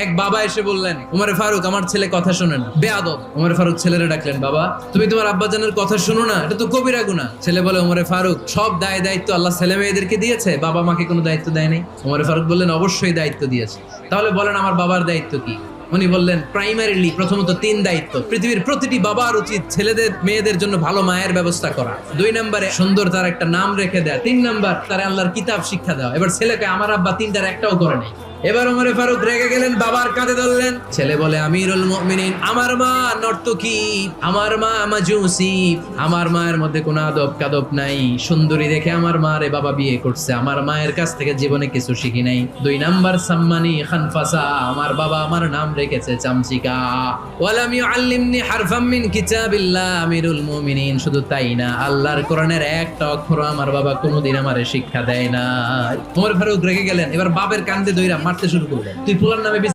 এক বাবা এসে বললেন, উমরে ফারুক আমার ছেলে কথা শোনে না, বেয়াদব। উমরে ফারুক ছেলেরে ডাকলেন, বাবা তুমি তোমার আব্বাজানের কথা শোনো না, এটা তো কবিরা গুনাহ। ছেলে বলে, উমরে ফারুক সব দায় দায়িত্ব আল্লাহ ছেলে মেয়েদেরকে দিয়েছে, বাবা মাকে কোনো দায়িত্ব দেয় নাই। উমরে ফারুক বললেন, অবশ্যই দায়িত্ব দিয়েছে। তাহলে বলেন আমার বাবার দায়িত্ব কি? উনি বললেন, প্রাইমারিলি প্রথমত 3 দায়িত্ব। পৃথিবীর প্রতিটি বাবার উচিত ছেলেদের মেয়েদের জন্য ভালো মায়ের ব্যবস্থা করা। 2 নম্বরে সুন্দর তার একটা নাম রেখে দেয়া। 3 নাম্বার তার আল্লাহর কিতাব শিক্ষা দেওয়া। এবার ছেলেকে আমার আব্বা 3টার একটাও করে নাই। এবার ওমরে ফারুক রেগে গেলেন, বাবার কাঁধে ধরলেন। ছেলে বলে, আমিরুল মুমিনিন আমার মা নর্তকী, আমার মা মাজুসি, আমার মায়ের মধ্যে কোনো আদব কাদব নাই, সুন্দরী দেখে আমার মা রে বাবা বিয়ে করছে, আমার মায়ের কাছ থেকে জীবনে কিছু শিখি নাই। 2 নাম্বার সাম্মানি খানফাসা, আমার বাবা আমার নাম রেখেছে চামচিকা। ওয়ালাম ইউআল্লিমনি হারফাম মিন কিতাবিল্লাহ, আমিরুল মুমিনিন শুধু তাই না, আল্লাহর কোরআনের একটা অক্ষর আমার বাবা কোনোদিন আমারে শিক্ষা দেয় না। ওমর ফারুক রেগে গেলেন, এবার বাপের কান্দে দইরা মারতে শুরু করলেন। তুই ফুলার নামে